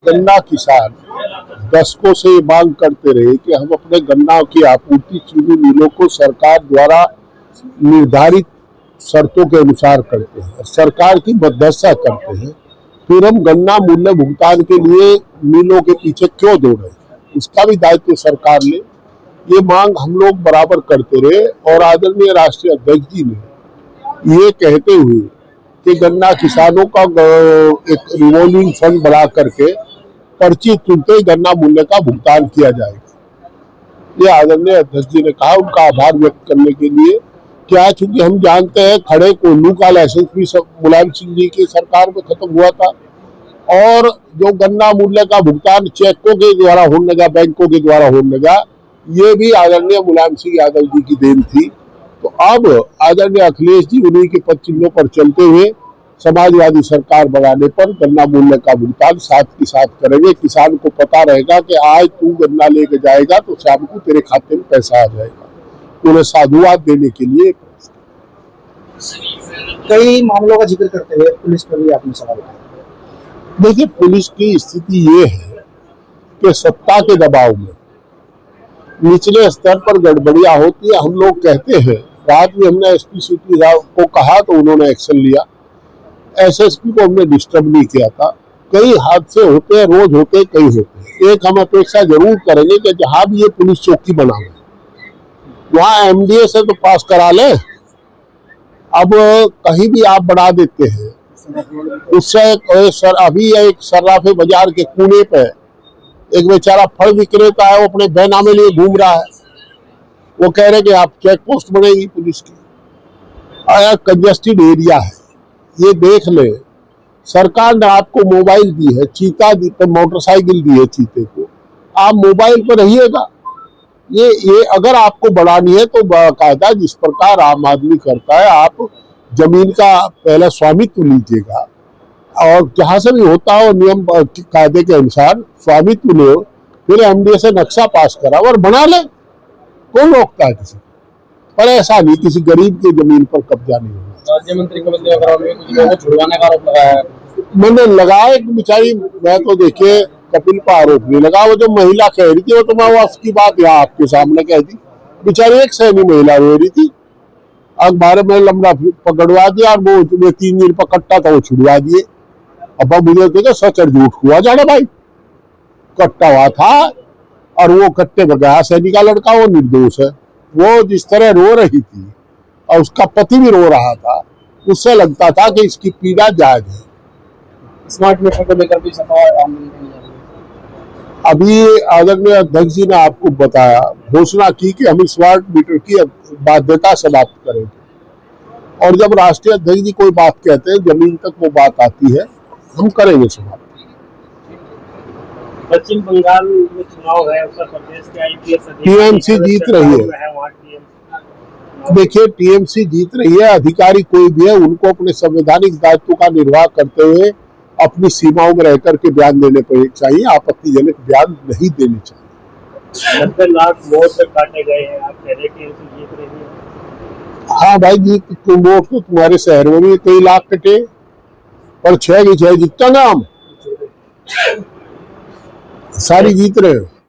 गन्ना किसान दशकों से ये मांग करते रहे कि हम अपने गन्ना की आपूर्ति चीनी मिलों को सरकार द्वारा निर्धारित शर्तों के अनुसार करते हैं, सरकार की मध्यस्थता करते हैं। फिर हम गन्ना मूल्य भुगतान के लिए मिलों के पीछे क्यों दौड़ रहे हैं, इसका भी दायित्व सरकार ले। ये मांग हम लोग बराबर करते रहे और आदरणीय राष्ट्रीय अध्यक्ष जी ने ये कहते हुए कि गन्ना किसानों का एक रिवॉल्विंग फंड बना करके पर्ची चुनते ही गन्ना मूल्य का भुगतान किया जाएगा। ये आदरणीय अध्यक्ष जी ने कहा, उनका आभार व्यक्त करने के लिए। क्या चूंकि हम जानते हैं खड़े कोल्लू का लाइसेंस भी मुलायम सिंह जी की सरकार में खत्म हुआ था और जो गन्ना मूल्य का भुगतान चेकों के द्वारा होने लगा, बैंकों के द्वारा होने लगा, ये भी आदरणीय मुलायम सिंह यादव जी की देन थी। तो अब आदरणीय अखिलेश जी उन्हीं के पद चिन्हों पर चलते हुए समाजवादी सरकार बनाने पर गन्ना मूल्य का भुगतान साथ के साथ करेंगे। किसान को पता रहेगा कि आज तू गन्ना लेके जाएगा तो शाम को तेरे खाते में पैसा आ जाएगा। उन्हें साधुवाद देने के लिए कई मामलों का जिक्र करते हुए पुलिस पर भी आपने सवाल उठाया। देखिए, पुलिस की स्थिति ये है कि सत्ता के दबाव में निचले स्तर पर गड़बड़ियां होती है। हम लोग कहते हैं, रात में हमने एसपी सीटी राव को कहा तो उन्होंने एक्शन लिया, एसएसपी को हमने डिस्टर्ब नहीं किया था। कई हादसे होते हैं, रोज होते हैं, कई होते हैं। एक हम अपेक्षा जरूर करेंगे कि जहां भी ये पुलिस चौकी बना हुआ वहां एमडीए से तो पास करा ले। अब कहीं भी आप बढ़ा देते हैं उससे सर अभी एक सर्राफे बाजार के कोने पे एक बेचारा फल विक्रेता है, वो अपने बैनामे लिए घूम रहा है। वो कह रहे कि आप चेक पोस्ट बनेगी पुलिस की, कंजेस्टेड एरिया है। ये देख ले, सरकार ने आपको मोबाइल दी है, चीता दी तो मोटरसाइकिल दी है चीते को, आप मोबाइल पर रहिएगा। ये अगर आपको बढ़ानी है तो बाकायदा जिस प्रकार आम आदमी करता है, आप जमीन का पहले स्वामित्व लीजिएगा और जहां से भी होता हो नियम कायदे के अनुसार स्वामित्व लो, फिर एमडीए से नक्शा पास करा और बना ले। कौन रोकता है किसी, पर ऐसा नहीं किसी गरीब की जमीन पर कब्जा नहीं होगा। राज्य मंत्री को छुड़वाने का आरोप लगाया है। मैंने लगाया एक बेचारी, मैं तो देखिए कपिल पर आरोप नहीं लगा, वो जो महिला कह रही थी वो तो मैं उसकी बात यहाँ आपके सामने कह दी। बेचारी एक सैनी महिला रो रही थी, अखबार में लंबा पकड़वा दिया और वो 3 दिन पकड़ता था, वो छुड़वा दिए। अब मुझे देखो सच और झूठ हुआ जाना भाई, कट्टा हुआ था और वो कट्टे पर गया। सैनी का लड़का वो निर्दोष है। वो जिस तरह रो रही थी और उसका पति भी रो रहा था, उससे लगता था कि इसकी पीड़ा जायज है। स्मार्ट मीटर को लेकर भी सफा अभी आदरणीय अध्यक्ष जी ने आपको बताया, घोषणा की कि हम स्मार्ट मीटर की बाध्यता समाप्त करेंगे और जब राष्ट्रीय अध्यक्ष जी कोई बात कहते हैं जमीन तक वो बात आती है, हम करेंगे समाप्त। पश्चिम बंगाल में चुनाव है, उत्तर प्रदेश के आईपीएस टीएमसी जीत रही है। देखिए, टीएमसी जीत रही है, अधिकारी कोई भी है उनको अपने संवैधानिक दायित्व का निर्वाह करते हुए अपनी सीमाओं में रहकर के बयान देने पर चाहिए, आपत्तिजनक बयान नहीं देने चाहिए। 90 लाख वोट काटे गए हैं, आप कह रहे हैं टीएमसी जीत रही है। हाँ भाई, जीत वोट तो तुम्हारे शहर में भी कई लाख कटे, पर 6 की 6 जीतता ना, हम सारी जीत रहे हैं।